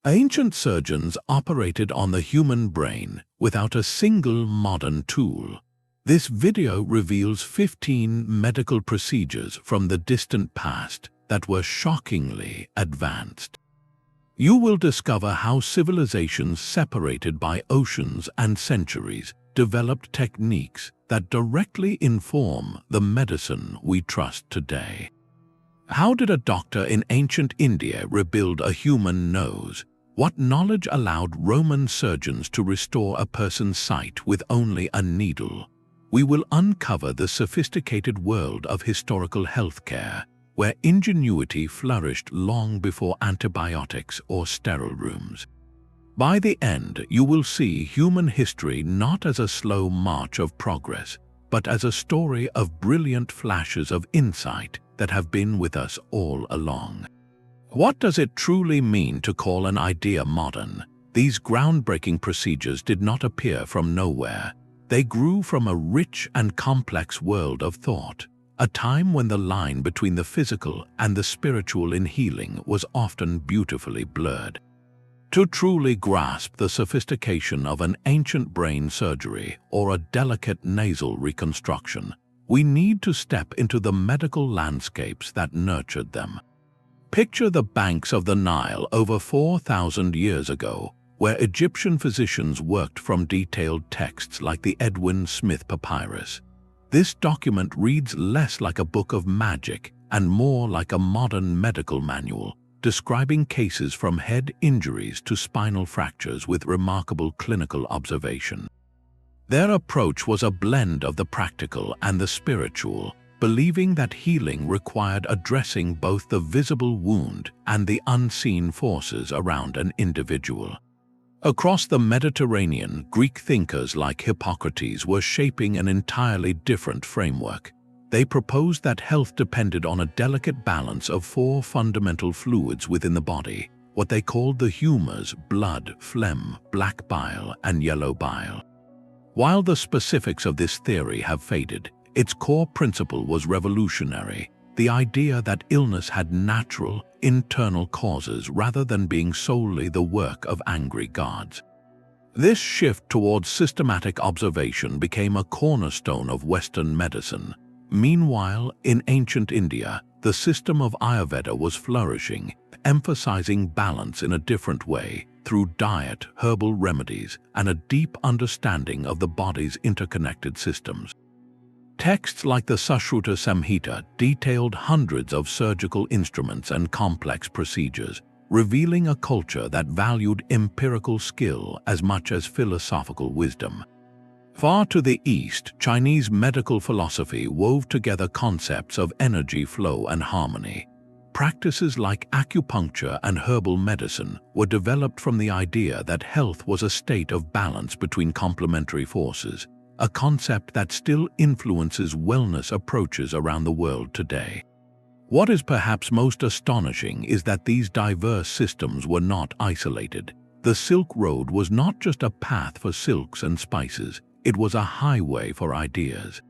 Ancient surgeons operated on the human brain without a single modern tool. This video reveals 15 medical procedures from the distant past that were shockingly advanced. You will discover how civilizations separated by oceans and centuries developed techniques that directly inform the medicine we trust today. How did a doctor in ancient India rebuild a human nose? What knowledge allowed Roman surgeons to restore a person's sight with only a needle? We will uncover the sophisticated world of historical healthcare, where ingenuity flourished long before antibiotics or sterile rooms. By the end, you will see human history not as a slow march of progress, but as a story of brilliant flashes of insight that have been with us all along. What does it truly mean to call an idea modern? These groundbreaking procedures did not appear from nowhere. They grew from a rich and complex world of thought, a time when the line between the physical and the spiritual in healing was often beautifully blurred. To truly grasp the sophistication of an ancient brain surgery or a delicate nasal reconstruction, we need to step into the medical landscapes that nurtured them. Picture the banks of the Nile over 4,000 years ago, where Egyptian physicians worked from detailed texts like the Edwin Smith Papyrus. This document reads less like a book of magic and more like a modern medical manual, describing cases from head injuries to spinal fractures with remarkable clinical observation. Their approach was a blend of the practical and the spiritual, believing that healing required addressing both the visible wound and the unseen forces around an individual. Across the Mediterranean, Greek thinkers like Hippocrates were shaping an entirely different framework. They proposed that health depended on a delicate balance of 4 fundamental fluids within the body, what they called the humors: blood, phlegm, black bile, and yellow bile. While the specifics of this theory have faded, its core principle was revolutionary: the idea that illness had natural, internal causes rather than being solely the work of angry gods. This shift towards systematic observation became a cornerstone of Western medicine. Meanwhile, in ancient India, the system of Ayurveda was flourishing, emphasizing balance in a different way through diet, herbal remedies, and a deep understanding of the body's interconnected systems. Texts like the Sushruta Samhita detailed hundreds of surgical instruments and complex procedures, revealing a culture that valued empirical skill as much as philosophical wisdom. Far to the east, Chinese medical philosophy wove together concepts of energy flow and harmony. Practices like acupuncture and herbal medicine were developed from the idea that health was a state of balance between complementary forces, a concept that still influences wellness approaches around the world today. What is perhaps most astonishing is that these diverse systems were not isolated. The Silk Road was not just a path for silks and spices, it was a highway for ideas.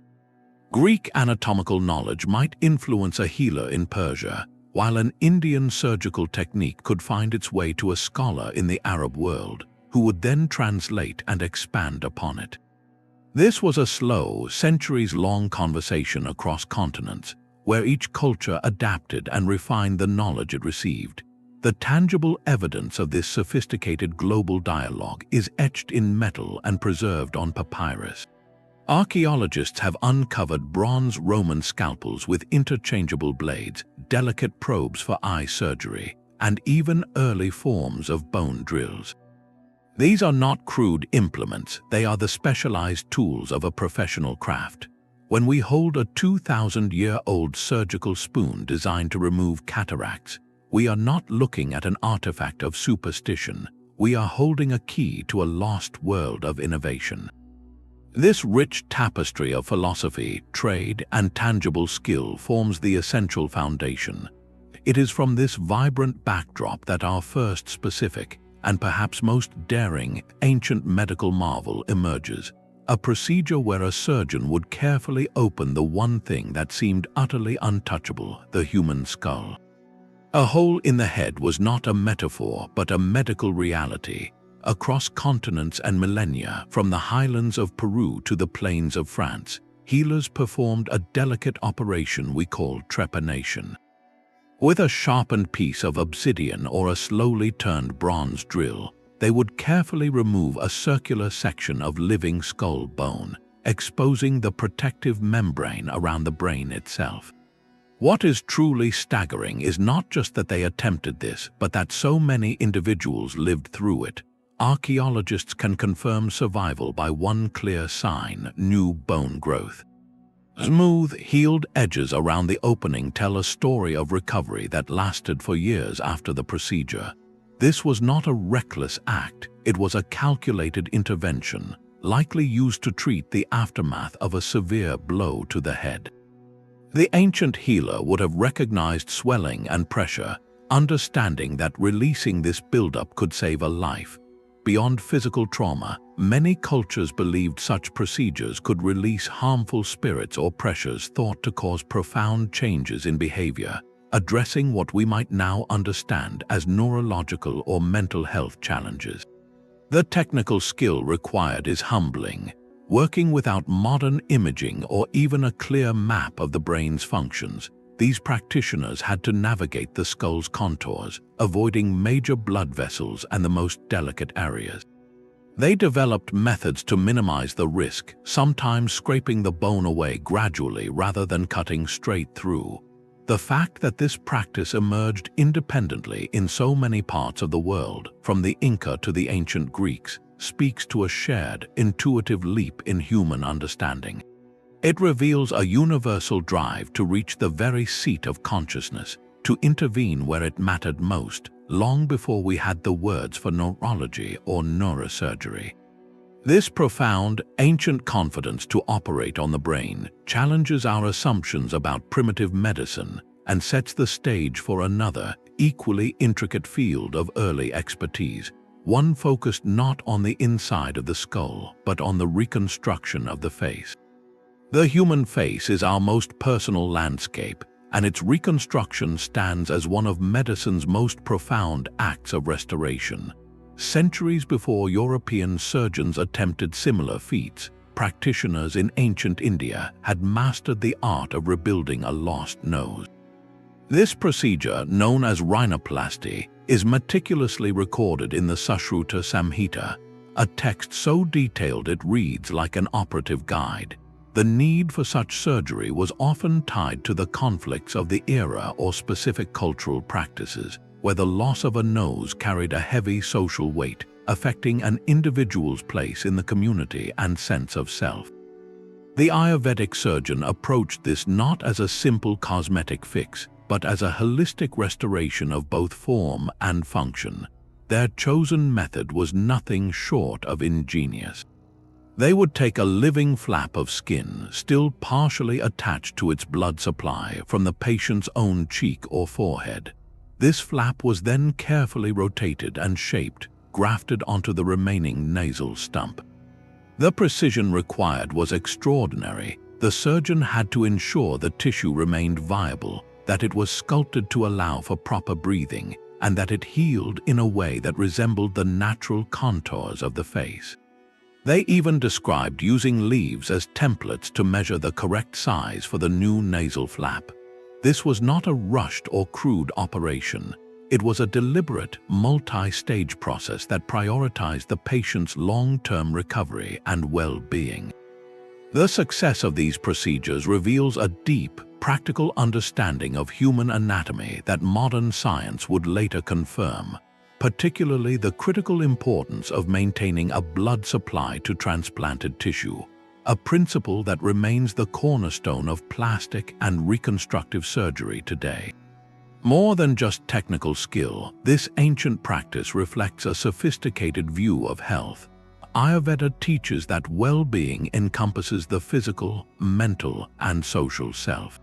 Greek anatomical knowledge might influence a healer in Persia, while an Indian surgical technique could find its way to a scholar in the Arab world, who would then translate and expand upon it. This was a slow, centuries-long conversation across continents, where each culture adapted and refined the knowledge it received. The tangible evidence of this sophisticated global dialogue is etched in metal and preserved on papyrus. Archaeologists have uncovered bronze Roman scalpels with interchangeable blades, delicate probes for eye surgery, and even early forms of bone drills. These are not crude implements, they are the specialized tools of a professional craft. When we hold a 2,000-year-old surgical spoon designed to remove cataracts, we are not looking at an artifact of superstition, we are holding a key to a lost world of innovation. This rich tapestry of philosophy, trade, and tangible skill forms the essential foundation. It is from this vibrant backdrop that our first specific, and perhaps most daring, ancient medical marvel emerges, a procedure where a surgeon would carefully open the one thing that seemed utterly untouchable, the human skull. A hole in the head was not a metaphor but a medical reality. Across continents and millennia, from the highlands of Peru to the plains of France, healers performed a delicate operation we call trepanation. With a sharpened piece of obsidian or a slowly turned bronze drill, they would carefully remove a circular section of living skull bone, exposing the protective membrane around the brain itself. What is truly staggering is not just that they attempted this, but that so many individuals lived through it. Archaeologists can confirm survival by one clear sign: new bone growth. Smooth, healed edges around the opening tell a story of recovery that lasted for years after the procedure. This was not a reckless act, it was a calculated intervention, likely used to treat the aftermath of a severe blow to the head. The ancient healer would have recognized swelling and pressure, understanding that releasing this buildup could save a life. Beyond physical trauma, many cultures believed such procedures could release harmful spirits or pressures thought to cause profound changes in behavior, addressing what we might now understand as neurological or mental health challenges. The technical skill required is humbling. Working without modern imaging or even a clear map of the brain's functions, these practitioners had to navigate the skull's contours, avoiding major blood vessels and the most delicate areas. They developed methods to minimize the risk, sometimes scraping the bone away gradually rather than cutting straight through. The fact that this practice emerged independently in so many parts of the world, from the Inca to the ancient Greeks, speaks to a shared, intuitive leap in human understanding. It reveals a universal drive to reach the very seat of consciousness, to intervene where it mattered most, long before we had the words for neurology or neurosurgery. This profound, ancient confidence to operate on the brain challenges our assumptions about primitive medicine and sets the stage for another, equally intricate field of early expertise, one focused not on the inside of the skull, but on the reconstruction of the face. The human face is our most personal landscape, and its reconstruction stands as one of medicine's most profound acts of restoration. Centuries before European surgeons attempted similar feats, practitioners in ancient India had mastered the art of rebuilding a lost nose. This procedure, known as Rhinoplasty, is meticulously recorded in the Sushruta Samhita, a text so detailed it reads like an operative guide. The need for such surgery was often tied to the conflicts of the era or specific cultural practices, where the loss of a nose carried a heavy social weight, affecting an individual's place in the community and sense of self. The Ayurvedic surgeon approached this not as a simple cosmetic fix, but as a holistic restoration of both form and function. Their chosen method was nothing short of ingenious. They would take a living flap of skin, still partially attached to its blood supply, from the patient's own cheek or forehead. This flap was then carefully rotated and shaped, grafted onto the remaining nasal stump. The precision required was extraordinary. The surgeon had to ensure the tissue remained viable, that it was sculpted to allow for proper breathing, and that it healed in a way that resembled the natural contours of the face. They even described using leaves as templates to measure the correct size for the new nasal flap. This was not a rushed or crude operation. It was a deliberate, multi-stage process that prioritized the patient's long-term recovery and well-being. The success of these procedures reveals a deep, practical understanding of human anatomy that modern science would later confirm, particularly the critical importance of maintaining a blood supply to transplanted tissue, a principle that remains the cornerstone of plastic and reconstructive surgery today. More than just technical skill, this ancient practice reflects a sophisticated view of health. Ayurveda teaches that well-being encompasses the physical, mental, and social self.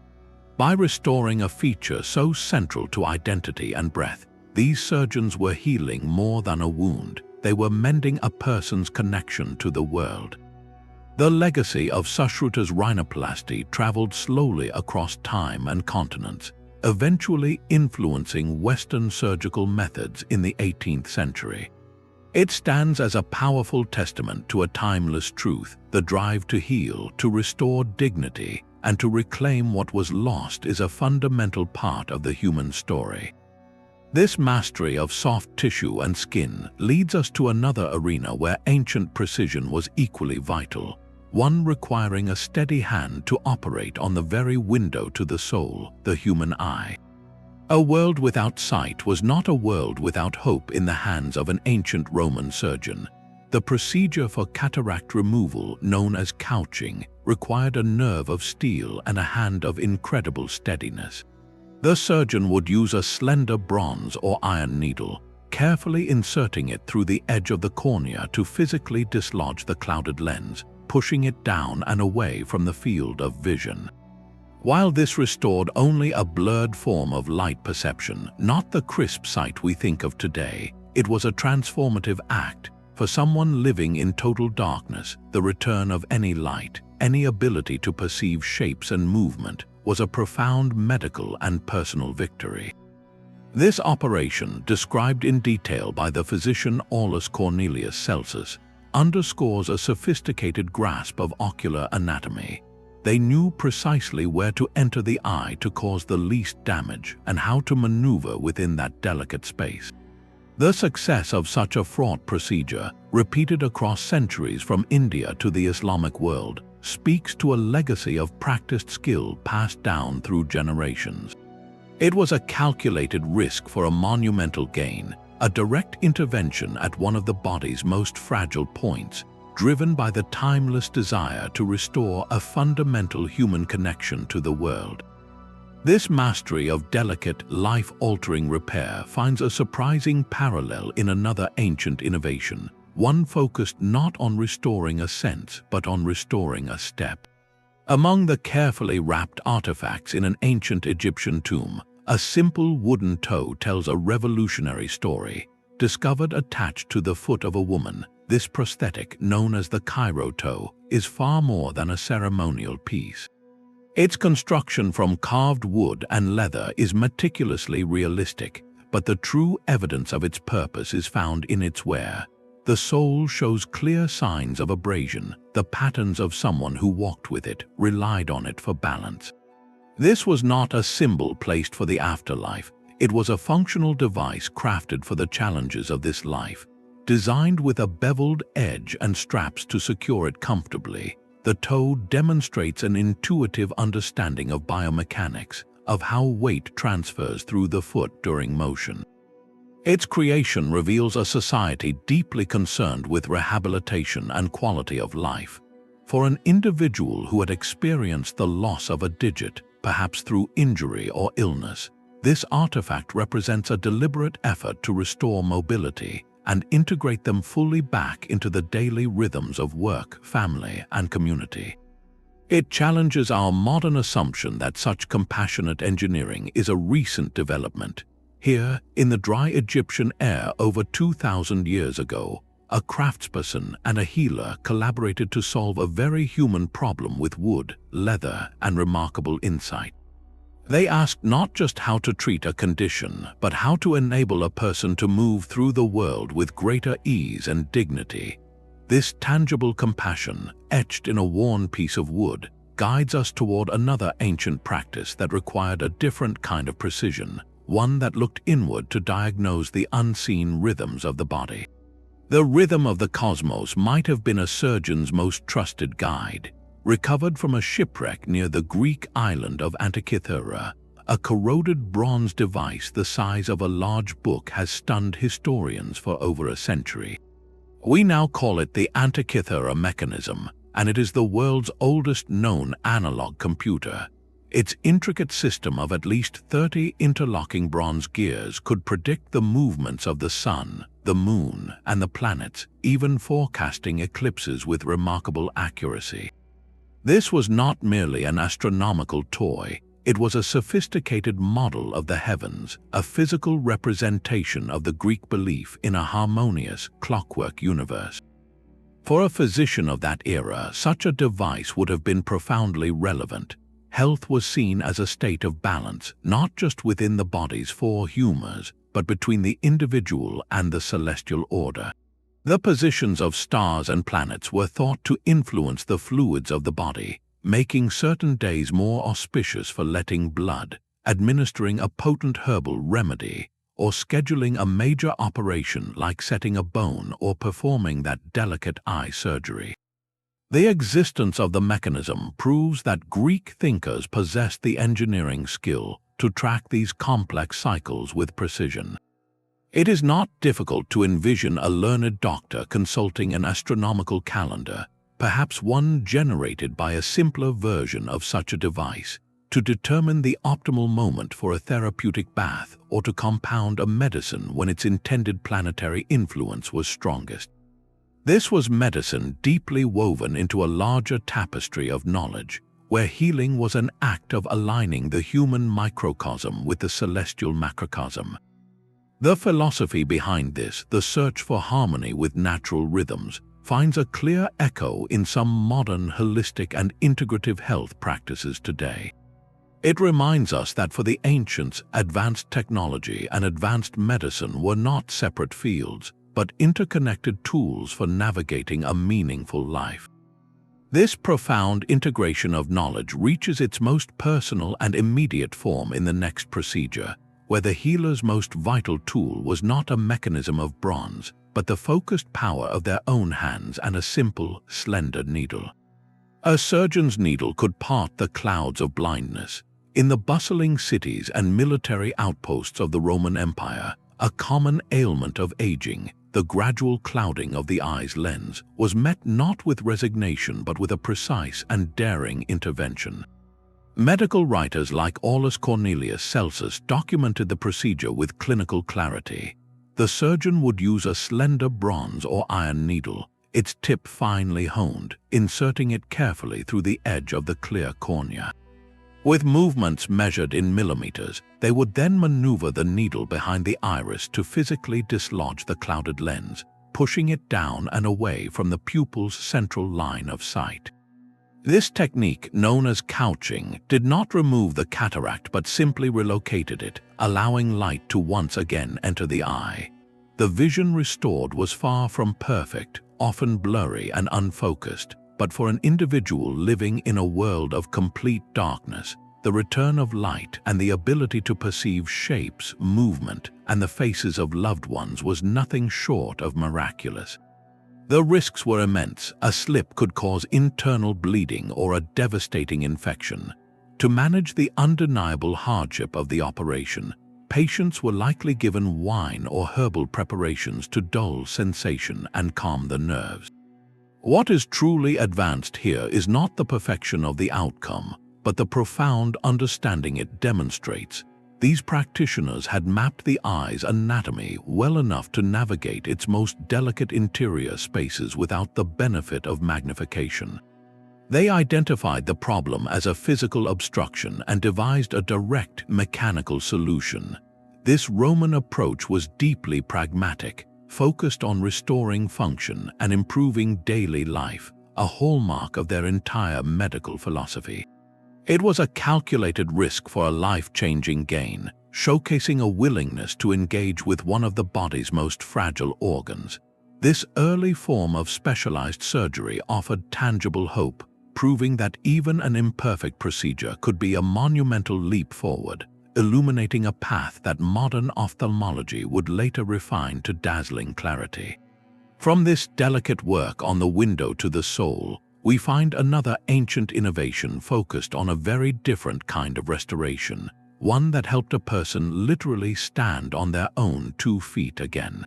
By restoring a feature so central to identity and breath, these surgeons were healing more than a wound. They were mending a person's connection to the world. The legacy of Sushruta's rhinoplasty traveled slowly across time and continents. eventually influencing Western surgical methods in the 18th century. It stands as a powerful testament to a timeless truth: the drive to heal, to restore dignity, and to reclaim what was lost is a fundamental part of the human story. This mastery of soft tissue and skin leads us to another arena where ancient precision was equally vital, one requiring a steady hand to operate on the very window to the soul, the human eye. A world without sight was not a world without hope in the hands of an ancient Roman surgeon. The procedure for cataract removal, known as couching, required a nerve of steel and a hand of incredible steadiness. The surgeon would use a slender bronze or iron needle, carefully inserting it through the edge of the cornea to physically dislodge the clouded lens, pushing it down and away from the field of vision. While this restored only a blurred form of light perception, not the crisp sight we think of today, it was a transformative act. For someone living in total darkness, the return of any light, any ability to perceive shapes and movement, was a profound medical and personal victory. This operation, described in detail by the physician Aulus Cornelius Celsus, underscores a sophisticated grasp of ocular anatomy. They knew precisely where to enter the eye to cause the least damage and how to maneuver within that delicate space. The success of such a fraught procedure, repeated across centuries from India to the Islamic world, speaks to a legacy of practiced skill passed down through generations. It was a calculated risk for a monumental gain, a direct intervention at one of the body's most fragile points, driven by the timeless desire to restore a fundamental human connection to the world. This mastery of delicate, life-altering repair finds a surprising parallel in another ancient innovation, one focused not on restoring a sense, but on restoring a step. Among the carefully wrapped artifacts in an ancient Egyptian tomb, a simple wooden toe tells a revolutionary story. Discovered attached to the foot of a woman, this prosthetic, known as the Cairo toe, is far more than a ceremonial piece. Its construction from carved wood and leather is meticulously realistic, but the true evidence of its purpose is found in its wear. The sole shows clear signs of abrasion, the patterns of someone who walked with it, relied on it for balance. This was not a symbol placed for the afterlife. It was a functional device crafted for the challenges of this life. Designed with a beveled edge and straps to secure it comfortably, the toe demonstrates an intuitive understanding of biomechanics, of how weight transfers through the foot during motion. Its creation reveals a society deeply concerned with rehabilitation and quality of life. For an individual who had experienced the loss of a digit, perhaps through injury or illness, this artifact represents a deliberate effort to restore mobility and integrate them fully back into the daily rhythms of work, family, and community. It challenges our modern assumption that such compassionate engineering is a recent development. Here, in the dry Egyptian air over 2,000 years ago, a craftsperson and a healer collaborated to solve a very human problem with wood, leather, and remarkable insight. They asked not just how to treat a condition, but how to enable a person to move through the world with greater ease and dignity. This tangible compassion, etched in a worn piece of wood, guides us toward another ancient practice that required a different kind of precision, one that looked inward to diagnose the unseen rhythms of the body. The rhythm of the cosmos might have been a surgeon's most trusted guide. Recovered from a shipwreck near the Greek island of Antikythera, a corroded bronze device the size of a large book has stunned historians for over a century. We now call it the Antikythera mechanism, and it is the world's oldest known analog computer. Its intricate system of at least 30 interlocking bronze gears could predict the movements of the sun, the moon, and the planets, even forecasting eclipses with remarkable accuracy. This was not merely an astronomical toy, it was a sophisticated model of the heavens, a physical representation of the Greek belief in a harmonious, clockwork universe. For a physician of that era, such a device would have been profoundly relevant. health was seen as a state of balance, not just within the body's four humours, but between the individual and the celestial order. The positions of stars and planets were thought to influence the fluids of the body, making certain days more auspicious for letting blood, administering a potent herbal remedy, or scheduling a major operation like setting a bone or performing that delicate eye surgery. The existence of the mechanism proves that Greek thinkers possessed the engineering skill to track these complex cycles with precision. It is not difficult to envision a learned doctor consulting an astronomical calendar, perhaps one generated by a simpler version of such a device, to determine the optimal moment for a therapeutic bath or to compound a medicine when its intended planetary influence was strongest. This was medicine deeply woven into a larger tapestry of knowledge, where healing was an act of aligning the human microcosm with the celestial macrocosm. The philosophy behind this, the search for harmony with natural rhythms, finds a clear echo in some modern holistic and integrative health practices today. It reminds us that for the ancients, advanced technology and advanced medicine were not separate fields, but interconnected tools for navigating a meaningful life. This profound integration of knowledge reaches its most personal and immediate form in the next procedure, where the healer's most vital tool was not a mechanism of bronze, but the focused power of their own hands and a simple, slender needle. A surgeon's needle could part the clouds of blindness. In the bustling cities and military outposts of the Roman Empire, a common ailment of aging, the gradual clouding of the eye's lens, was met not with resignation but with a precise and daring intervention. Medical writers like Aulus Cornelius Celsus documented the procedure with clinical clarity. The surgeon would use a slender bronze or iron needle, its tip finely honed, inserting it carefully through the edge of the clear cornea. With movements measured in millimeters, they would then maneuver the needle behind the iris to physically dislodge the clouded lens, pushing it down and away from the pupil's central line of sight. This technique, known as couching, did not remove the cataract but simply relocated it, allowing light to once again enter the eye. The vision restored was far from perfect, often blurry and unfocused, but for an individual living in a world of complete darkness, the return of light and the ability to perceive shapes, movement, and the faces of loved ones was nothing short of miraculous. The risks were immense. A slip could cause internal bleeding or a devastating infection. To manage the undeniable hardship of the operation, patients were likely given wine or herbal preparations to dull sensation and calm the nerves. What is truly advanced here is not the perfection of the outcome, but the profound understanding it demonstrates. These practitioners had mapped the eye's anatomy well enough to navigate its most delicate interior spaces without the benefit of magnification. They identified the problem as a physical obstruction and devised a direct mechanical solution. This Roman approach was deeply pragmatic, focused on restoring function and improving daily life, a hallmark of their entire medical philosophy. It was a calculated risk for a life-changing gain, showcasing a willingness to engage with one of the body's most fragile organs. This early form of specialized surgery offered tangible hope, proving that even an imperfect procedure could be a monumental leap forward, illuminating a path that modern ophthalmology would later refine to dazzling clarity. From this delicate work on the window to the soul, we find another ancient innovation focused on a very different kind of restoration, one that helped a person literally stand on their own 2 feet again.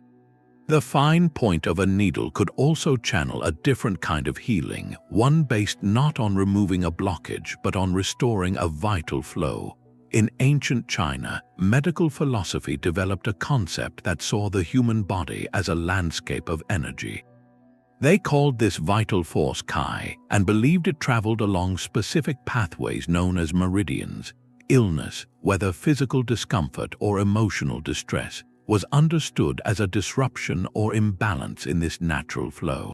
The fine point of a needle could also channel a different kind of healing, one based not on removing a blockage but on restoring a vital flow. In ancient China, medical philosophy developed a concept that saw the human body as a landscape of energy. They called this vital force Qi and believed it traveled along specific pathways known as meridians. Illness, whether physical discomfort or emotional distress, was understood as a disruption or imbalance in this natural flow.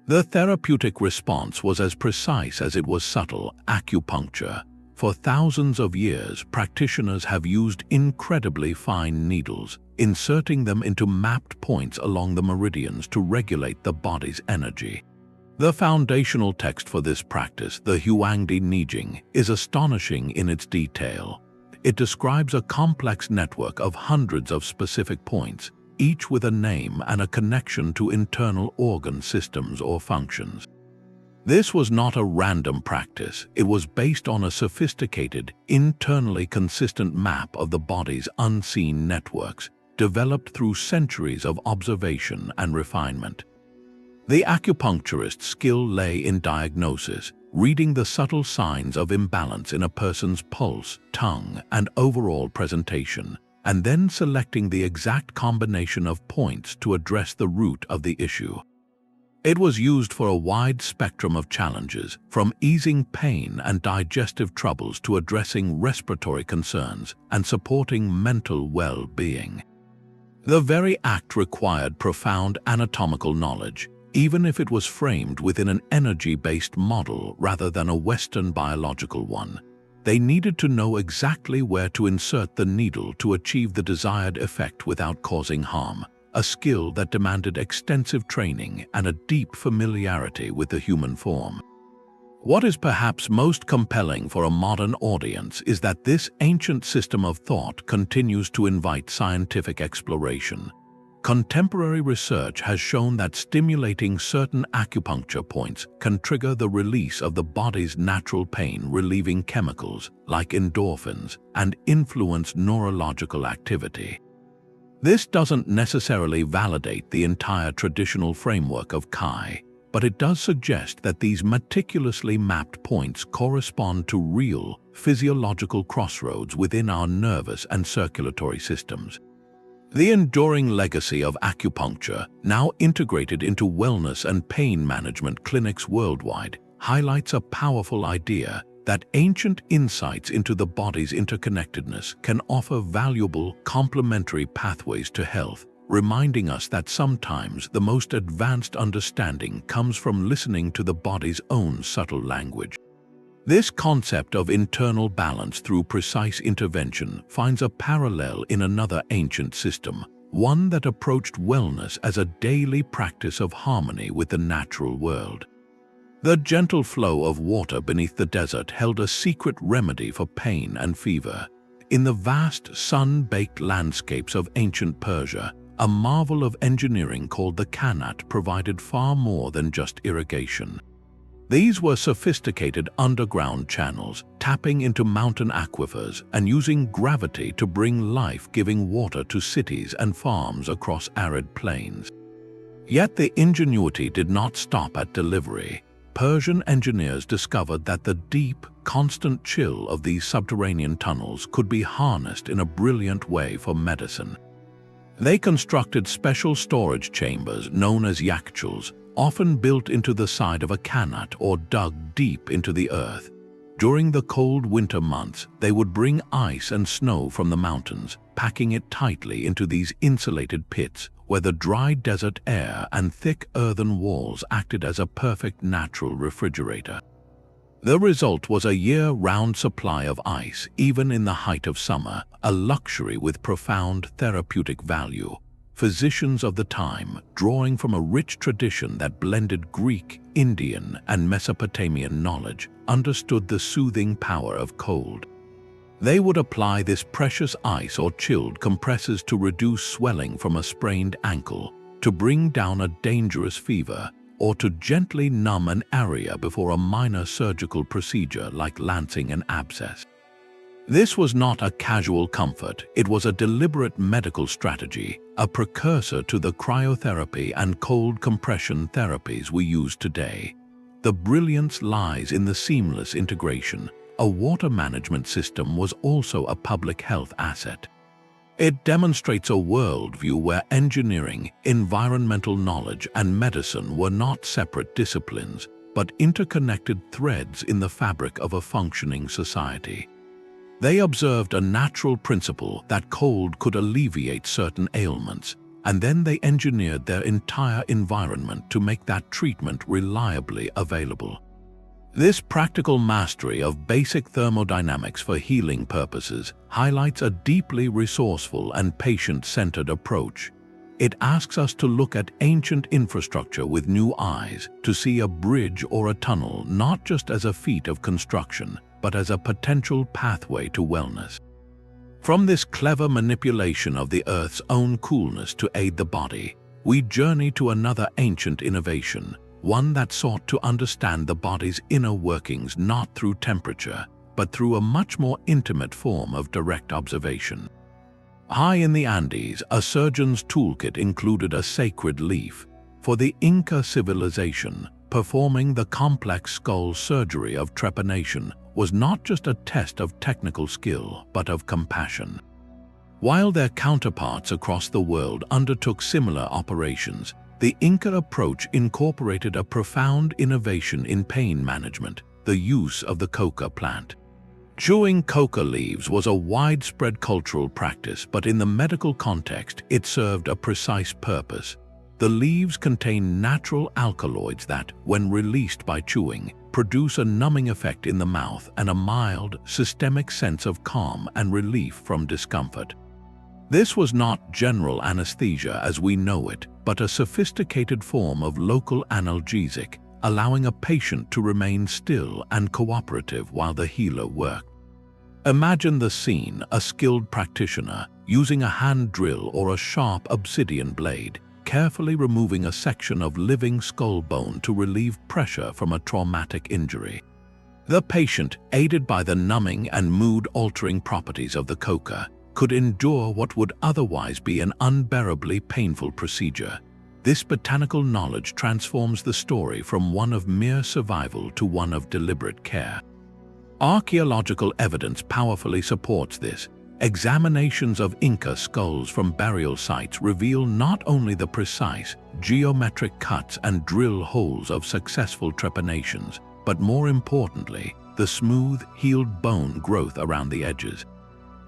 The therapeutic response was as precise as it was subtle. Acupuncture, For thousands of years, practitioners have used incredibly fine needles, inserting them into mapped points along the meridians to regulate the body's energy. The foundational text for this practice, the Huangdi Nijing, is astonishing in its detail. It describes a complex network of hundreds of specific points, each with a name and a connection to internal organ systems or functions. This was not a random practice. It was based on a sophisticated, internally consistent map of the body's unseen networks, developed through centuries of observation and refinement. The acupuncturist's skill lay in diagnosis, reading the subtle signs of imbalance in a person's pulse, tongue, and overall presentation, and then selecting the exact combination of points to address the root of the issue. It was used for a wide spectrum of challenges, from easing pain and digestive troubles to addressing respiratory concerns and supporting mental well-being. The very act required profound anatomical knowledge, even if it was framed within an energy-based model rather than a Western biological one. They needed to know exactly where to insert the needle to achieve the desired effect without causing harm, a skill that demanded extensive training and a deep familiarity with the human form. What is perhaps most compelling for a modern audience is that this ancient system of thought continues to invite scientific exploration. Contemporary research has shown that stimulating certain acupuncture points can trigger the release of the body's natural pain-relieving chemicals like endorphins and influence neurological activity. This doesn't necessarily validate the entire traditional framework of Kai, but it does suggest that these meticulously mapped points correspond to real, physiological crossroads within our nervous and circulatory systems. The enduring legacy of acupuncture, now integrated into wellness and pain management clinics worldwide, highlights a powerful idea that ancient insights into the body's interconnectedness can offer valuable complementary pathways to health, reminding us that sometimes the most advanced understanding comes from listening to the body's own subtle language. This concept of internal balance through precise intervention finds a parallel in another ancient system, one that approached wellness as a daily practice of harmony with the natural world. The gentle flow of water beneath the desert held a secret remedy for pain and fever. In the vast, sun-baked landscapes of ancient Persia, a marvel of engineering called the Qanat provided far more than just irrigation. These were sophisticated underground channels, tapping into mountain aquifers and using gravity to bring life-giving water to cities and farms across arid plains. Yet the ingenuity did not stop at delivery. Persian engineers discovered that the deep, constant chill of these subterranean tunnels could be harnessed in a brilliant way for medicine. They constructed special storage chambers known as Yakhchāls, often built into the side of a Qanat or dug deep into the earth. During the cold winter months, they would bring ice and snow from the mountains, packing it tightly into these insulated pits, where the dry desert air and thick earthen walls acted as a perfect natural refrigerator. The result was a year-round supply of ice, even in the height of summer, a luxury with profound therapeutic value. Physicians of the time, drawing from a rich tradition that blended Greek, Indian, and Mesopotamian knowledge, understood the soothing power of cold. They would apply this precious ice or chilled compresses to reduce swelling from a sprained ankle, to bring down a dangerous fever, or to gently numb an area before a minor surgical procedure like lancing an abscess. This was not a casual comfort, it was a deliberate medical strategy, a precursor to the cryotherapy and cold compression therapies we use today. The brilliance lies in the seamless integration. A water management system was also a public health asset. It demonstrates a worldview where engineering, environmental knowledge, and medicine were not separate disciplines, but interconnected threads in the fabric of a functioning society. They observed a natural principle that cold could alleviate certain ailments, and then they engineered their entire environment to make that treatment reliably available. This practical mastery of basic thermodynamics for healing purposes highlights a deeply resourceful and patient-centered approach. It asks us to look at ancient infrastructure with new eyes, to see a bridge or a tunnel not just as a feat of construction, but as a potential pathway to wellness. From this clever manipulation of the Earth's own coolness to aid the body, we journey to another ancient innovation, one that sought to understand the body's inner workings not through temperature, but through a much more intimate form of direct observation. High in the Andes, a surgeon's toolkit included a sacred leaf. For the Inca civilization, performing the complex skull surgery of trepanation was not just a test of technical skill, but of compassion. While their counterparts across the world undertook similar operations, the Inca approach incorporated a profound innovation in pain management, the use of the Coca plant. Chewing coca leaves was a widespread cultural practice, but in the medical context, it served a precise purpose. The leaves contain natural alkaloids that, when released by chewing, produce a numbing effect in the mouth and a mild, systemic sense of calm and relief from discomfort. This was not general anesthesia as we know it, but a sophisticated form of local analgesic, allowing a patient to remain still and cooperative while the healer worked. Imagine the scene: a skilled practitioner, using a hand drill or a sharp obsidian blade, carefully removing a section of living skull bone to relieve pressure from a traumatic injury. The patient, aided by the numbing and mood-altering properties of the coca, could endure what would otherwise be an unbearably painful procedure. This botanical knowledge transforms the story from one of mere survival to one of deliberate care. Archaeological evidence powerfully supports this. Examinations of Inca skulls from burial sites reveal not only the precise, geometric cuts and drill holes of successful trepanations, but more importantly, the smooth, healed bone growth around the edges.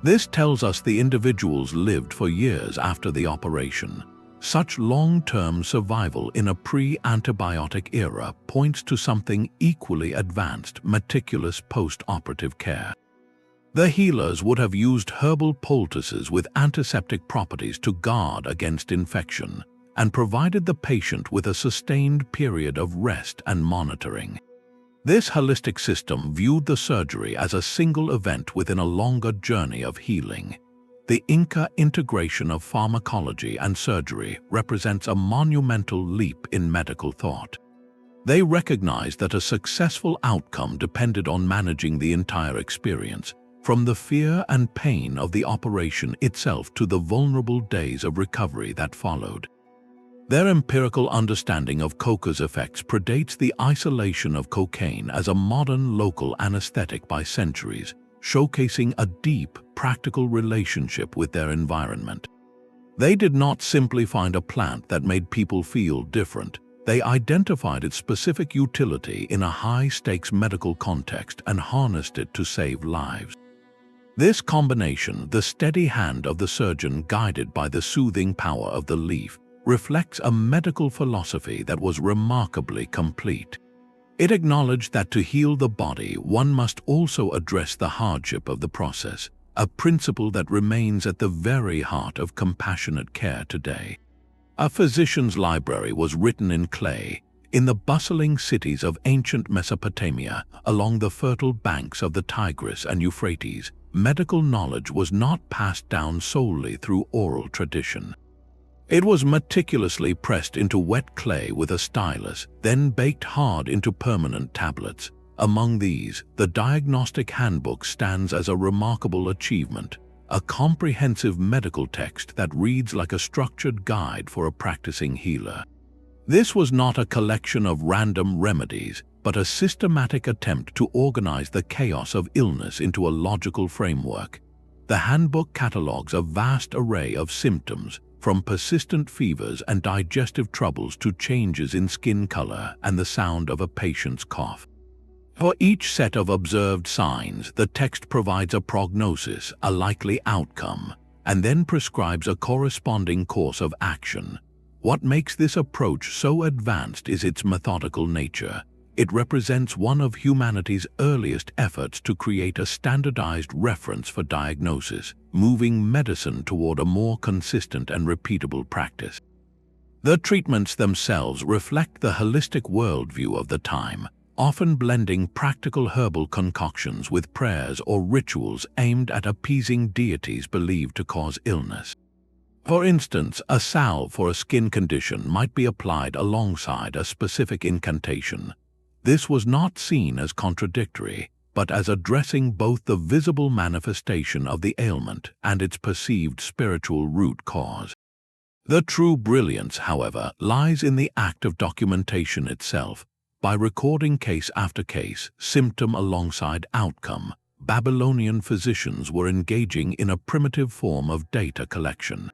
This tells us the individuals lived for years after the operation. Such long-term survival in a pre-antibiotic era points to something equally advanced: meticulous post-operative care. The healers would have used herbal poultices with antiseptic properties to guard against infection, and provided the patient with a sustained period of rest and monitoring. This holistic system viewed the surgery as a single event within a longer journey of healing. The Inca integration of pharmacology and surgery represents a monumental leap in medical thought. They recognized that a successful outcome depended on managing the entire experience, from the fear and pain of the operation itself to the vulnerable days of recovery that followed. Their empirical understanding of coca's effects predates the isolation of cocaine as a modern local anesthetic by centuries, showcasing a deep, practical relationship with their environment. They did not simply find a plant that made people feel different. They identified its specific utility in a high-stakes medical context and harnessed it to save lives. This combination, the steady hand of the surgeon guided by the soothing power of the leaf, reflects a medical philosophy that was remarkably complete. It acknowledged that to heal the body, one must also address the hardship of the process, a principle that remains at the very heart of compassionate care today. A physician's library was written in clay, in the bustling cities of ancient Mesopotamia, along the fertile banks of the Tigris and Euphrates. Medical knowledge was not passed down solely through oral tradition. It was meticulously pressed into wet clay with a stylus, then baked hard into permanent tablets. Among these, the Diagnostic Handbook stands as a remarkable achievement, a comprehensive medical text that reads like a structured guide for a practicing healer. This was not a collection of random remedies, but a systematic attempt to organize the chaos of illness into a logical framework. The handbook catalogues a vast array of symptoms, from persistent fevers and digestive troubles to changes in skin color and the sound of a patient's cough. For each set of observed signs, the text provides a prognosis, a likely outcome, and then prescribes a corresponding course of action. What makes this approach so advanced is its methodical nature. it represents one of humanity's earliest efforts to create a standardized reference for diagnosis, moving medicine toward a more consistent and repeatable practice. The treatments themselves reflect the holistic worldview of the time, often blending practical herbal concoctions with prayers or rituals aimed at appeasing deities believed to cause illness. For instance, a salve for a skin condition might be applied alongside a specific incantation. This was not seen as contradictory, but as addressing both the visible manifestation of the ailment and its perceived spiritual root cause. The true brilliance, however, lies in the act of documentation itself. By recording case after case, symptom alongside outcome, Babylonian physicians were engaging in a primitive form of data collection.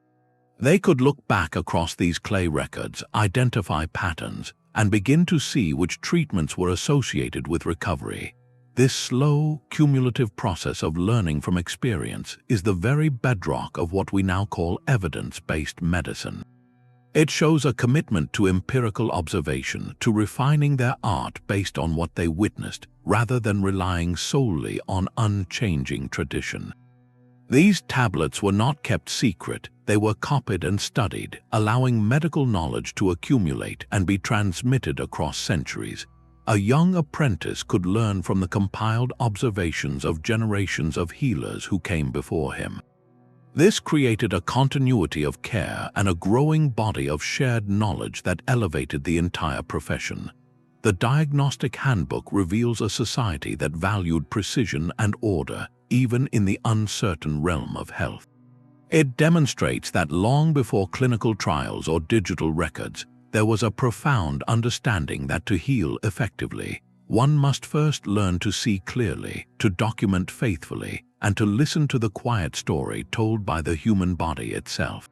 They could look back across these clay records, identify patterns, and begin to see which treatments were associated with recovery. This slow, cumulative process of learning from experience is the very bedrock of what we now call evidence-based medicine. It shows a commitment to empirical observation, to refining their art based on what they witnessed, rather than relying solely on unchanging tradition. These tablets were not kept secret, they were copied and studied, allowing medical knowledge to accumulate and be transmitted across centuries. A young apprentice could learn from the compiled observations of generations of healers who came before him. This created a continuity of care and a growing body of shared knowledge that elevated the entire profession. The Diagnostic Handbook reveals a society that valued precision and order, even in the uncertain realm of health. It demonstrates that long before clinical trials or digital records, there was a profound understanding that to heal effectively, one must first learn to see clearly, to document faithfully, and to listen to the quiet story told by the human body itself.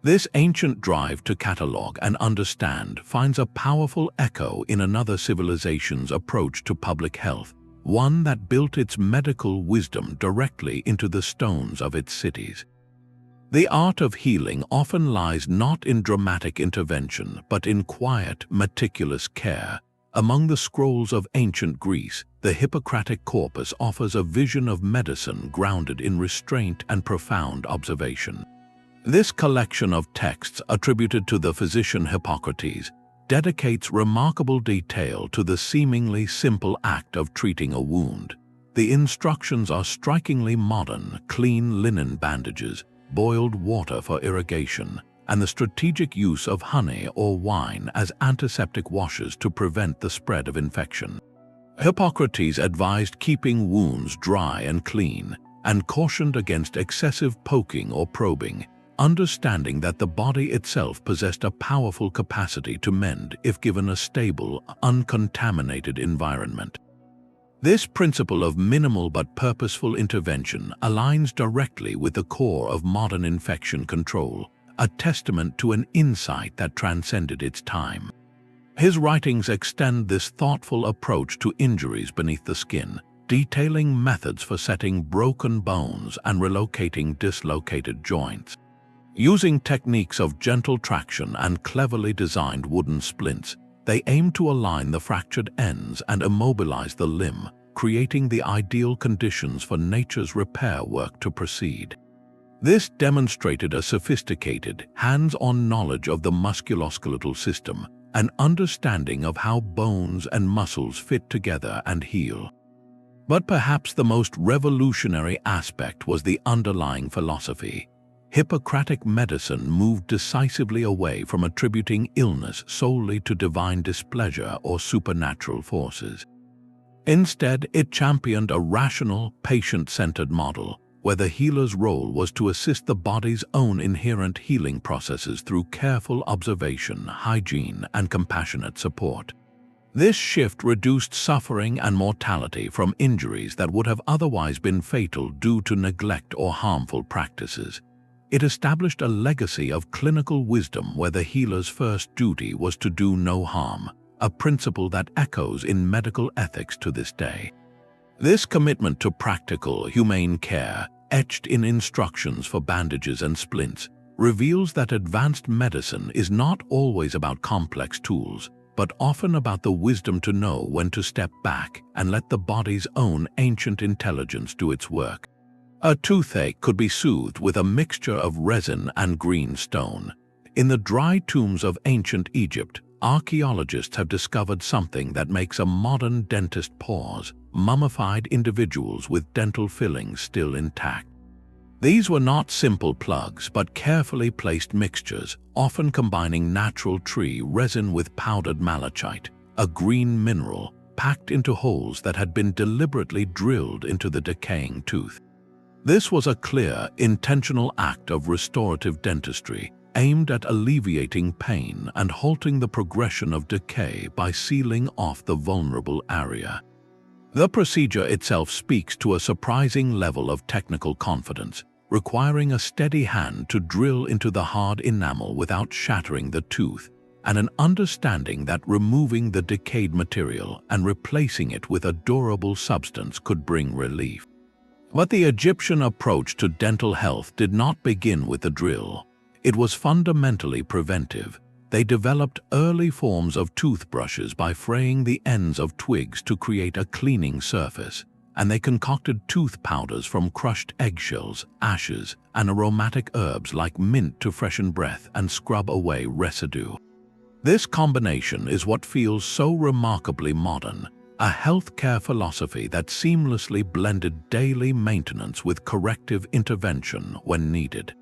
This ancient drive to catalog and understand finds a powerful echo in another civilization's approach to public health, one that built its medical wisdom directly into the stones of its cities. The art of healing often lies not in dramatic intervention, but in quiet, meticulous care. Among the scrolls of ancient Greece, the Hippocratic corpus offers a vision of medicine grounded in restraint and profound observation. This collection of texts attributed to the physician Hippocrates dedicates remarkable detail to the seemingly simple act of treating a wound. The instructions are strikingly modern: clean linen bandages, boiled water for irrigation, and the strategic use of honey or wine as antiseptic washes to prevent the spread of infection. Hippocrates advised keeping wounds dry and clean, and cautioned against excessive poking or probing, understanding that the body itself possessed a powerful capacity to mend if given a stable, uncontaminated environment. This principle of minimal but purposeful intervention aligns directly with the core of modern infection control, a testament to an insight that transcended its time. His writings extend this thoughtful approach to injuries beneath the skin, detailing methods for setting broken bones and relocating dislocated joints. Using techniques of gentle traction and cleverly designed wooden splints, they aim to align the fractured ends and immobilize the limb, creating the ideal conditions for nature's repair work to proceed. This demonstrated a sophisticated, hands-on knowledge of the musculoskeletal system, an understanding of how bones and muscles fit together and heal. But perhaps the most revolutionary aspect was the underlying philosophy. Hippocratic medicine moved decisively away from attributing illness solely to divine displeasure or supernatural forces. Instead, it championed a rational, patient-centered model, where the healer's role was to assist the body's own inherent healing processes through careful observation, hygiene, and compassionate support. This shift reduced suffering and mortality from injuries that would have otherwise been fatal due to neglect or harmful practices. It established a legacy of clinical wisdom where the healer's first duty was to do no harm, a principle that echoes in medical ethics to this day. This commitment to practical, humane care, etched in instructions for bandages and splints, reveals that advanced medicine is not always about complex tools, but often about the wisdom to know when to step back and let the body's own ancient intelligence do its work. A toothache could be soothed with a mixture of resin and green stone. In the dry tombs of ancient Egypt, archaeologists have discovered something that makes a modern dentist pause: mummified individuals with dental fillings still intact. These were not simple plugs, but carefully placed mixtures, often combining natural tree resin with powdered malachite, a green mineral, packed into holes that had been deliberately drilled into the decaying tooth. This was a clear, intentional act of restorative dentistry, aimed at alleviating pain and halting the progression of decay by sealing off the vulnerable area. The procedure itself speaks to a surprising level of technical confidence, requiring a steady hand to drill into the hard enamel without shattering the tooth, and an understanding that removing the decayed material and replacing it with a durable substance could bring relief. But the Egyptian approach to dental health did not begin with the drill. It was fundamentally preventive. They developed early forms of toothbrushes by fraying the ends of twigs to create a cleaning surface, and they concocted tooth powders from crushed eggshells, ashes, and aromatic herbs like mint to freshen breath and scrub away residue. This combination is what feels so remarkably modern, a healthcare philosophy that seamlessly blended daily maintenance with corrective intervention when needed.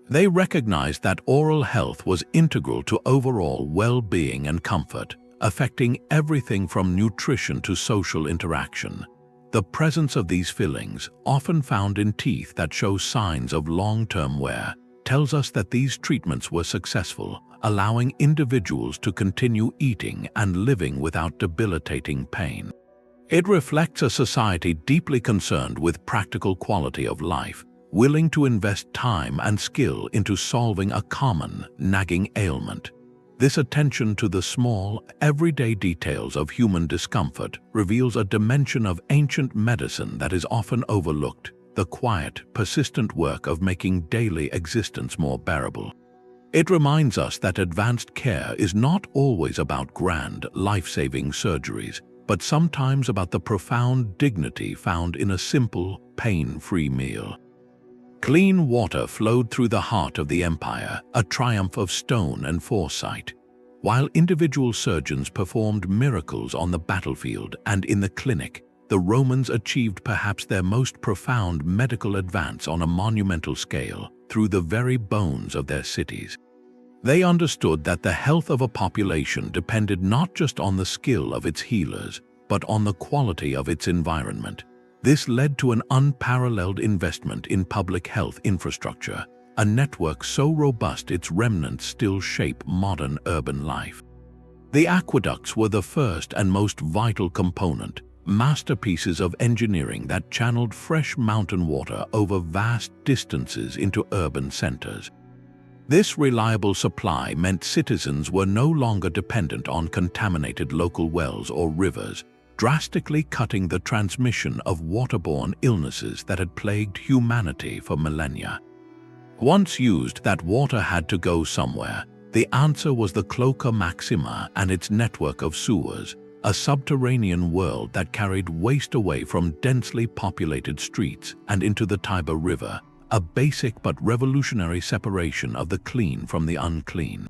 They recognized that oral health was integral to overall well-being and comfort, affecting everything from nutrition to social interaction. The presence of these fillings, often found in teeth that show signs of long-term wear, tells us that these treatments were successful, allowing individuals to continue eating and living without debilitating pain. It reflects a society deeply concerned with practical quality of life, willing to invest time and skill into solving a common, nagging ailment. This attention to the small, everyday details of human discomfort reveals a dimension of ancient medicine that is often overlooked: the quiet, persistent work of making daily existence more bearable. It reminds us that advanced care is not always about grand, life-saving surgeries, but sometimes about the profound dignity found in a simple, pain-free meal. Clean water flowed through the heart of the empire, a triumph of stone and foresight. While individual surgeons performed miracles on the battlefield and in the clinic, the Romans achieved perhaps their most profound medical advance on a monumental scale through the very bones of their cities. They understood that the health of a population depended not just on the skill of its healers, but on the quality of its environment. This led to an unparalleled investment in public health infrastructure, a network so robust its remnants still shape modern urban life. The aqueducts were the first and most vital component, masterpieces of engineering that channeled fresh mountain water over vast distances into urban centers. This reliable supply meant citizens were no longer dependent on contaminated local wells or rivers, drastically cutting the transmission of waterborne illnesses that had plagued humanity for millennia. Once used, that water had to go somewhere. The answer was the Cloaca Maxima and its network of sewers, a subterranean world that carried waste away from densely populated streets and into the Tiber River, a basic but revolutionary separation of the clean from the unclean.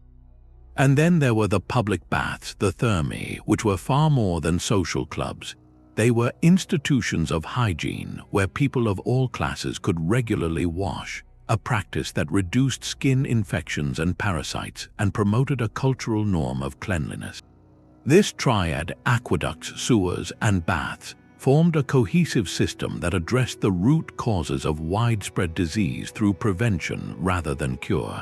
And then there were the public baths, the thermae, which were far more than social clubs. They were institutions of hygiene where people of all classes could regularly wash, a practice that reduced skin infections and parasites and promoted a cultural norm of cleanliness. This triad, aqueducts, sewers, and baths, formed a cohesive system that addressed the root causes of widespread disease through prevention rather than cure.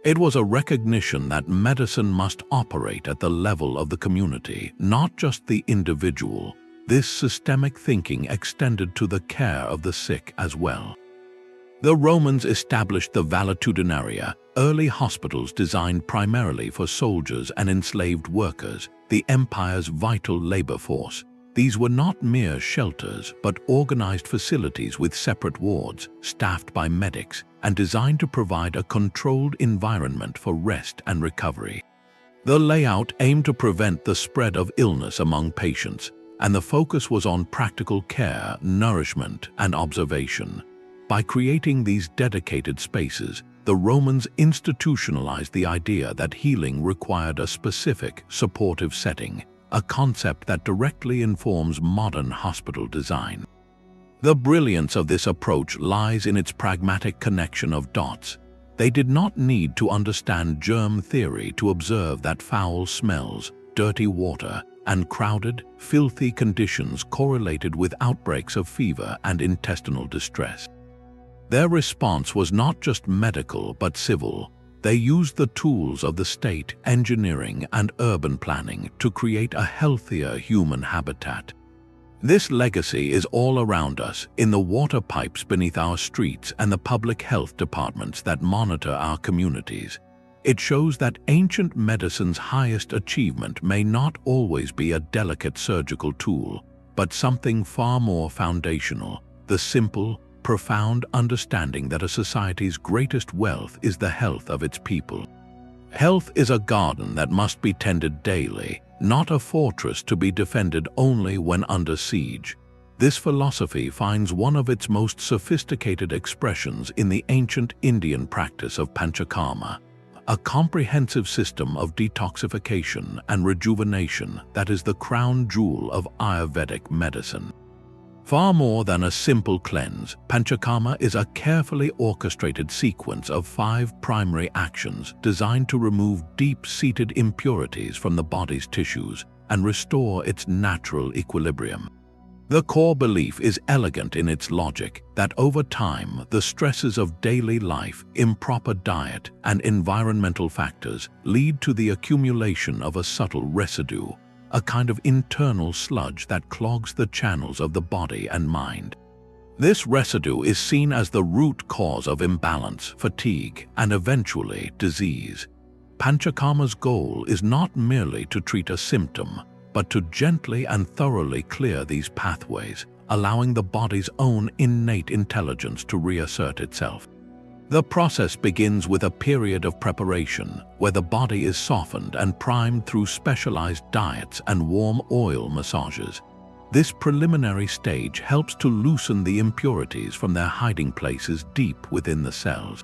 It was a recognition that medicine must operate at the level of the community, not just the individual. This systemic thinking extended to the care of the sick as well. The Romans established the valetudinaria, early hospitals designed primarily for soldiers and enslaved workers, the empire's vital labor force. These were not mere shelters, but organized facilities with separate wards, staffed by medics, and designed to provide a controlled environment for rest and recovery. The layout aimed to prevent the spread of illness among patients, and the focus was on practical care, nourishment, and observation. By creating these dedicated spaces, the Romans institutionalized the idea that healing required a specific, supportive setting, a concept that directly informs modern hospital design. The brilliance of this approach lies in its pragmatic connection of dots. They did not need to understand germ theory to observe that foul smells, dirty water, and crowded, filthy conditions correlated with outbreaks of fever and intestinal distress. Their response was not just medical but civil. They used the tools of the state, engineering, and urban planning to create a healthier human habitat. This legacy is all around us, in the water pipes beneath our streets and the public health departments that monitor our communities. It shows that ancient medicine's highest achievement may not always be a delicate surgical tool, but something far more foundational, the simple, profound understanding that a society's greatest wealth is the health of its people. Health is a garden that must be tended daily, not a fortress to be defended only when under siege. This philosophy finds one of its most sophisticated expressions in the ancient Indian practice of Panchakarma, a comprehensive system of detoxification and rejuvenation that is the crown jewel of Ayurvedic medicine. Far more than a simple cleanse, Panchakarma is a carefully orchestrated sequence of 5 primary actions designed to remove deep-seated impurities from the body's tissues and restore its natural equilibrium. The core belief is elegant in its logic that over time, the stresses of daily life, improper diet, and environmental factors lead to the accumulation of a subtle residue, a kind of internal sludge that clogs the channels of the body and mind. This residue is seen as the root cause of imbalance, fatigue, and eventually disease. Panchakarma's goal is not merely to treat a symptom, but to gently and thoroughly clear these pathways, allowing the body's own innate intelligence to reassert itself. The process begins with a period of preparation, where the body is softened and primed through specialized diets and warm oil massages. This preliminary stage helps to loosen the impurities from their hiding places deep within the cells.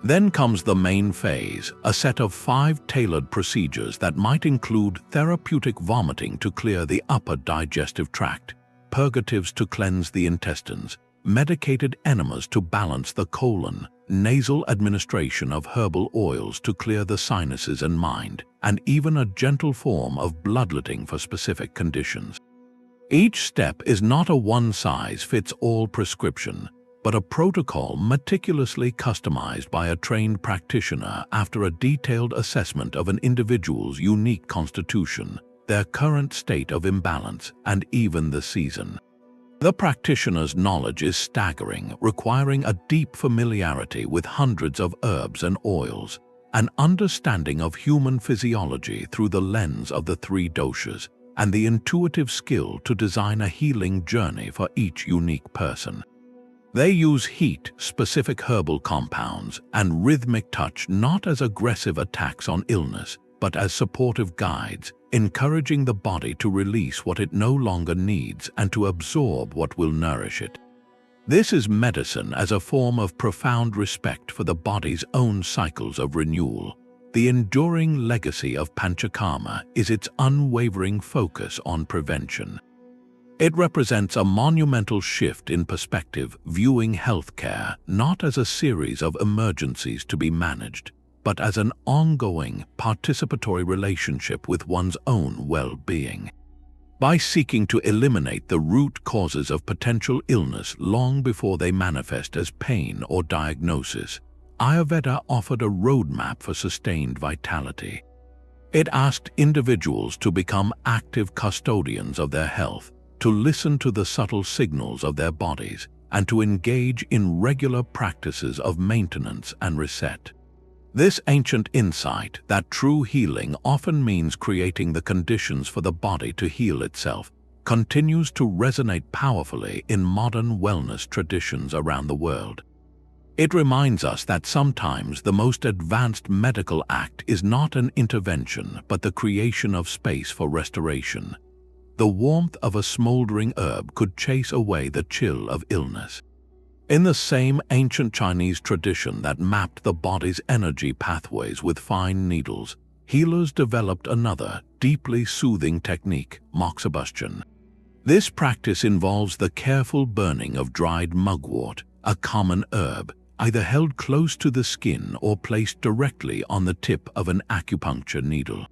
Then comes the main phase, a set of 5 tailored procedures that might include therapeutic vomiting to clear the upper digestive tract, purgatives to cleanse the intestines, medicated enemas to balance the colon, nasal administration of herbal oils to clear the sinuses and mind, and even a gentle form of bloodletting for specific conditions. Each step is not a one-size-fits-all prescription, but a protocol meticulously customized by a trained practitioner after a detailed assessment of an individual's unique constitution, their current state of imbalance, and even the season. The practitioner's knowledge is staggering, requiring a deep familiarity with hundreds of herbs and oils, an understanding of human physiology through the lens of the 3 doshas, and the intuitive skill to design a healing journey for each unique person. They use heat, specific herbal compounds, and rhythmic touch not as aggressive attacks on illness, but as supportive guides, encouraging the body to release what it no longer needs and to absorb what will nourish it. This is medicine as a form of profound respect for the body's own cycles of renewal. The enduring legacy of Panchakarma is its unwavering focus on prevention. It represents a monumental shift in perspective, viewing healthcare not as a series of emergencies to be managed, but as an ongoing, participatory relationship with one's own well-being. By seeking to eliminate the root causes of potential illness long before they manifest as pain or diagnosis, Ayurveda offered a roadmap for sustained vitality. It asked individuals to become active custodians of their health, to listen to the subtle signals of their bodies, and to engage in regular practices of maintenance and reset. This ancient insight that true healing often means creating the conditions for the body to heal itself continues to resonate powerfully in modern wellness traditions around the world. It reminds us that sometimes the most advanced medical act is not an intervention but the creation of space for restoration. The warmth of a smoldering herb could chase away the chill of illness. In the same ancient Chinese tradition that mapped the body's energy pathways with fine needles, healers developed another, deeply soothing technique, Moxibustion. This practice involves the careful burning of dried mugwort, a common herb, either held close to the skin or placed directly on the tip of an acupuncture needle.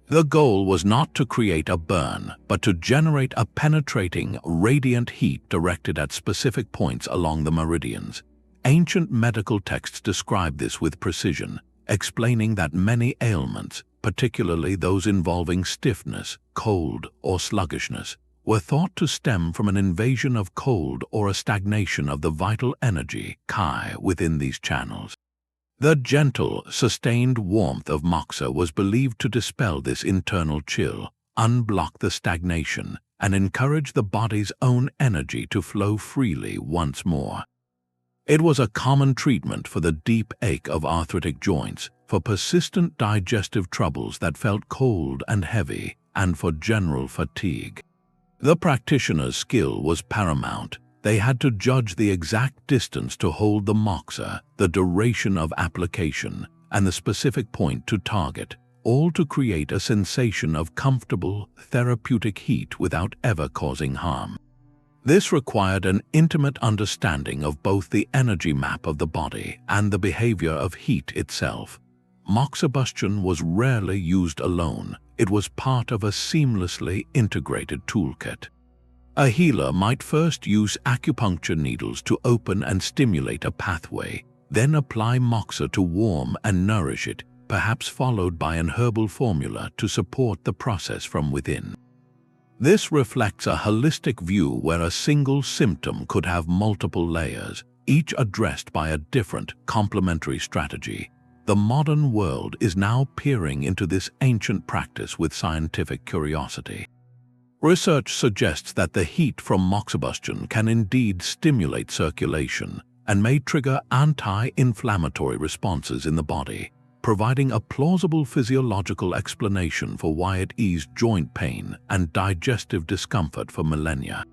The goal was not to create a burn, but to generate a penetrating, radiant heat directed at specific points along the meridians. Ancient medical texts describe this with precision, explaining that many ailments, particularly those involving stiffness, cold, or sluggishness, were thought to stem from an invasion of cold or a stagnation of the vital energy, Qi, within these channels. The gentle, sustained warmth of moxa was believed to dispel this internal chill, unblock the stagnation, and encourage the body's own energy to flow freely once more. It was a common treatment for the deep ache of arthritic joints, for persistent digestive troubles that felt cold and heavy, and for general fatigue. The practitioner's skill was paramount. They had to judge the exact distance to hold the moxa, the duration of application, and the specific point to target, all to create a sensation of comfortable, therapeutic heat without ever causing harm. This required an intimate understanding of both the energy map of the body and the behavior of heat itself. Moxibustion was rarely used alone. It was part of a seamlessly integrated toolkit. A healer might first use acupuncture needles to open and stimulate a pathway, then apply moxa to warm and nourish it, perhaps followed by an herbal formula to support the process from within. This reflects a holistic view where a single symptom could have multiple layers, each addressed by a different, complementary strategy. The modern world is now peering into this ancient practice with scientific curiosity. Research suggests that the heat from moxibustion can indeed stimulate circulation and may trigger anti-inflammatory responses in the body, providing a plausible physiological explanation for why it eased joint pain and digestive discomfort for millennia.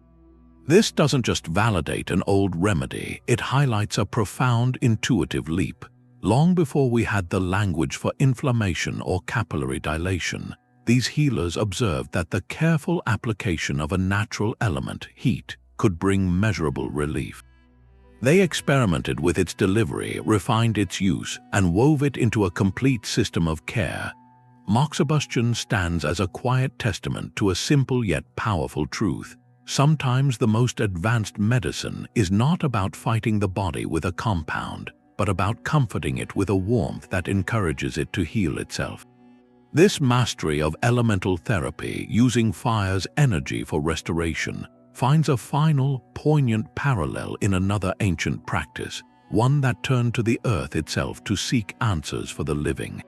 This doesn't just validate an old remedy, it highlights a profound intuitive leap. Long before we had the language for inflammation or capillary dilation, these healers observed that the careful application of a natural element, heat, could bring measurable relief. They experimented with its delivery, refined its use, and wove it into a complete system of care. Moxibustion stands as a quiet testament to a simple yet powerful truth. Sometimes the most advanced medicine is not about fighting the body with a compound, but about comforting it with a warmth that encourages it to heal itself. This mastery of elemental therapy, using fire's energy for restoration, finds a final, poignant parallel in another ancient practice, one that turned to the earth itself to seek answers for the living.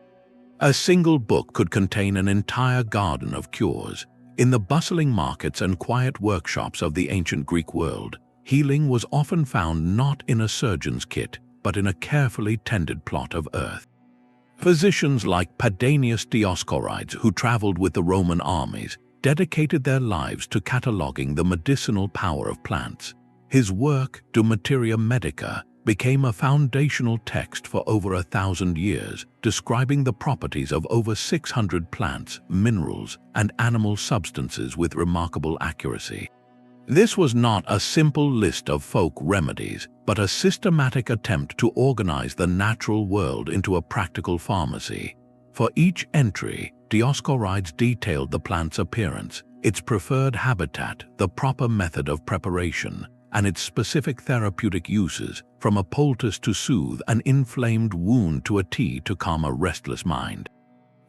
A single book could contain an entire garden of cures. In the bustling markets and quiet workshops of the ancient Greek world, healing was often found not in a surgeon's kit, but in a carefully tended plot of earth. Physicians like Pedanius Dioscorides, who traveled with the Roman armies, dedicated their lives to cataloging the medicinal power of plants. His work, De Materia Medica, became a foundational text for over 1,000 years, describing the properties of over 600 plants, minerals, and animal substances with remarkable accuracy. This was not a simple list of folk remedies, but a systematic attempt to organize the natural world into a practical pharmacy. For each entry, Dioscorides detailed the plant's appearance, its preferred habitat, the proper method of preparation, and its specific therapeutic uses, from a poultice to soothe an inflamed wound to a tea to calm a restless mind.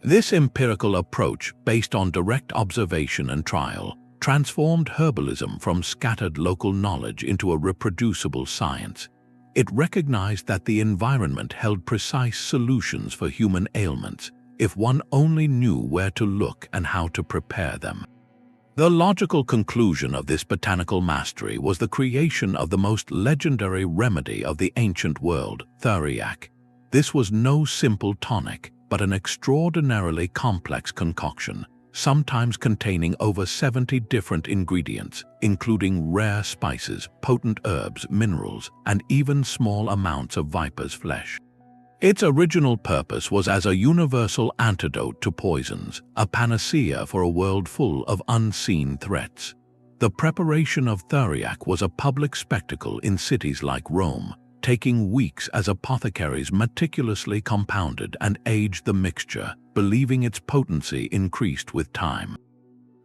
This empirical approach, based on direct observation and trial, transformed herbalism from scattered local knowledge into a reproducible science. It recognized that the environment held precise solutions for human ailments, if one only knew where to look and how to prepare them. The logical conclusion of this botanical mastery was the creation of the most legendary remedy of the ancient world, Theriac. This was no simple tonic, but an extraordinarily complex concoction, sometimes containing over 70 different ingredients, including rare spices, potent herbs, minerals, and even small amounts of viper's flesh. Its original purpose was as a universal antidote to poisons, a panacea for a world full of unseen threats. The preparation of Theriac was a public spectacle in cities like Rome, taking weeks as apothecaries meticulously compounded and aged the mixture, believing its potency increased with time.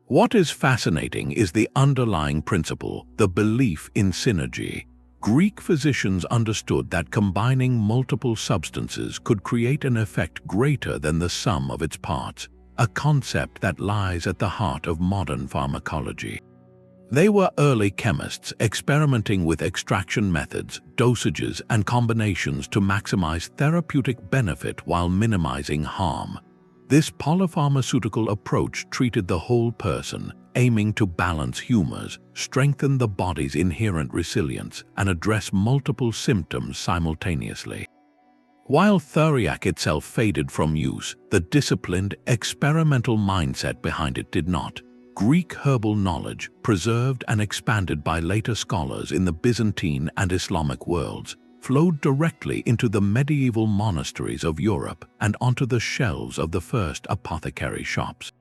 What is fascinating is the underlying principle, the belief in synergy. Greek physicians understood that combining multiple substances could create an effect greater than the sum of its parts, a concept that lies at the heart of modern pharmacology. They were early chemists experimenting with extraction methods, dosages, and combinations to maximize therapeutic benefit while minimizing harm. This polypharmaceutical approach treated the whole person, aiming to balance humors, strengthen the body's inherent resilience, and address multiple symptoms simultaneously. While Theriac itself faded from use, the disciplined, experimental mindset behind it did not. Greek herbal knowledge, preserved and expanded by later scholars in the Byzantine and Islamic worlds, flowed directly into the medieval monasteries of Europe and onto the shelves of the first apothecary shops.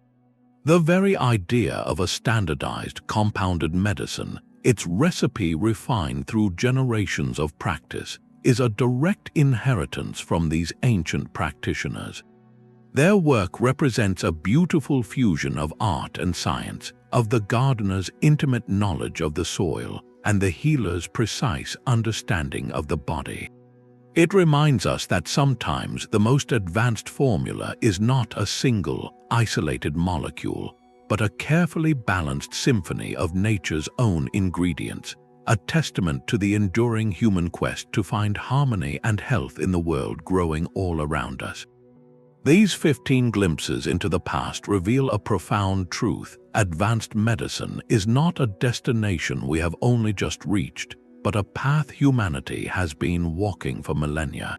The very idea of a standardized, compounded medicine, its recipe refined through generations of practice, is a direct inheritance from these ancient practitioners. Their work represents a beautiful fusion of art and science, of the gardener's intimate knowledge of the soil and the healer's precise understanding of the body. It reminds us that sometimes the most advanced formula is not a single, isolated molecule, but a carefully balanced symphony of nature's own ingredients, a testament to the enduring human quest to find harmony and health in the world growing all around us. These 15 glimpses into the past reveal a profound truth. Advanced medicine is not a destination we have only just reached, but a path humanity has been walking for millennia.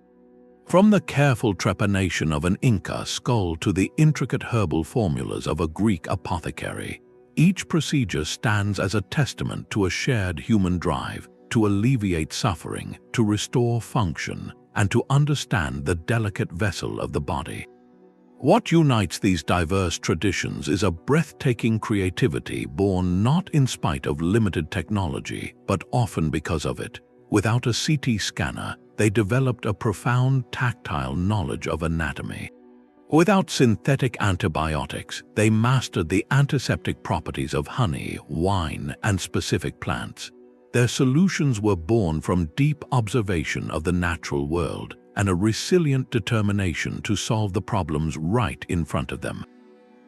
From the careful trepanation of an Inca skull to the intricate herbal formulas of a Greek apothecary, each procedure stands as a testament to a shared human drive to alleviate suffering, to restore function, and to understand the delicate vessel of the body. What unites these diverse traditions is a breathtaking creativity born not in spite of limited technology, but often because of it. Without a CT scanner, they developed a profound tactile knowledge of anatomy. Without synthetic antibiotics, they mastered the antiseptic properties of honey, wine, and specific plants. Their solutions were born from deep observation of the natural world and a resilient determination to solve the problems right in front of them.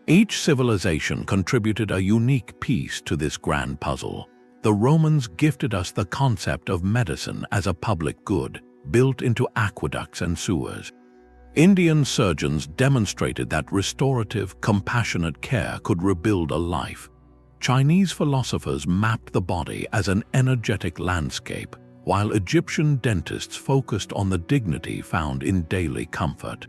Each civilization contributed a unique piece to this grand puzzle. The Romans gifted us the concept of medicine as a public good, built into aqueducts and sewers. Indian surgeons demonstrated that restorative, compassionate care could rebuild a life. Chinese philosophers mapped the body as an energetic landscape, while Egyptian dentists focused on the dignity found in daily comfort.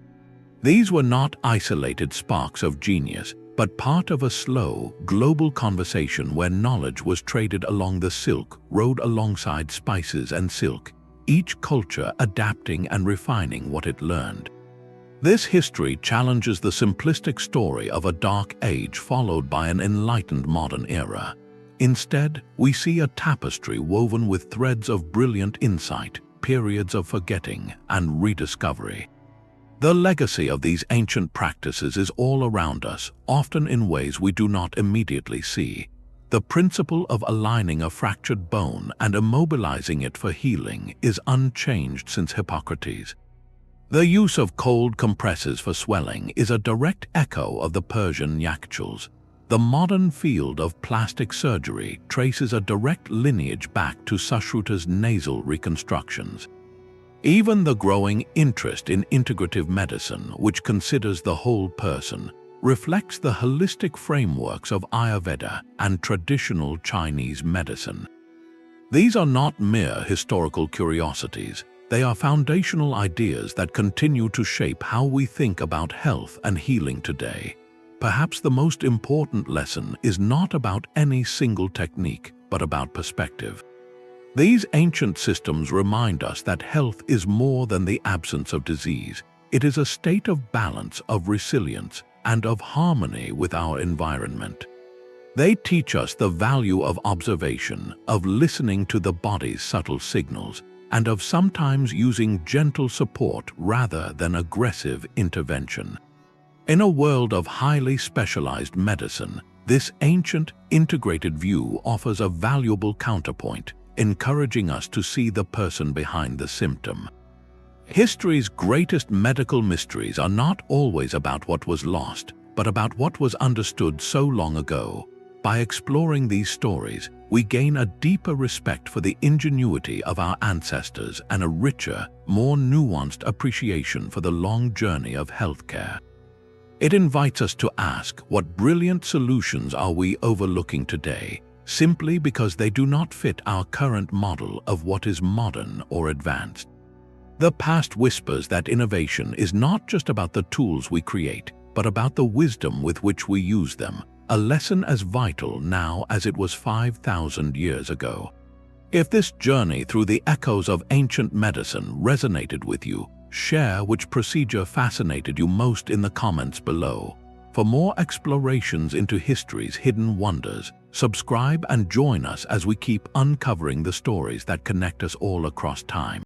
These were not isolated sparks of genius, but part of a slow, global conversation where knowledge was traded along the Silk Road alongside spices and silk, each culture adapting and refining what it learned. This history challenges the simplistic story of a dark age followed by an enlightened modern era. Instead, we see a tapestry woven with threads of brilliant insight, periods of forgetting, and rediscovery. The legacy of these ancient practices is all around us, often in ways we do not immediately see. The principle of aligning a fractured bone and immobilizing it for healing is unchanged since Hippocrates. The use of cold compresses for swelling is a direct echo of the Persian Yakhchāls. The modern field of plastic surgery traces a direct lineage back to Sushruta's nasal reconstructions. Even the growing interest in integrative medicine, which considers the whole person, reflects the holistic frameworks of Ayurveda and traditional Chinese medicine. These are not mere historical curiosities. They are foundational ideas that continue to shape how we think about health and healing today. Perhaps the most important lesson is not about any single technique, but about perspective. These ancient systems remind us that health is more than the absence of disease. It is a state of balance, of resilience, and of harmony with our environment. They teach us the value of observation, of listening to the body's subtle signals, and of sometimes using gentle support rather than aggressive intervention. In a world of highly specialized medicine, this ancient, integrated view offers a valuable counterpoint, encouraging us to see the person behind the symptom. History's greatest medical mysteries are not always about what was lost, but about what was understood so long ago. By exploring these stories, we gain a deeper respect for the ingenuity of our ancestors and a richer, more nuanced appreciation for the long journey of healthcare. It invites us to ask, what brilliant solutions are we overlooking today, simply because they do not fit our current model of what is modern or advanced? The past whispers that innovation is not just about the tools we create, but about the wisdom with which we use them, a lesson as vital now as it was 5,000 years ago. If this journey through the echoes of ancient medicine resonated with you, share which procedure fascinated you most in the comments below. For more explorations into history's hidden wonders, subscribe and join us as we keep uncovering the stories that connect us all across time.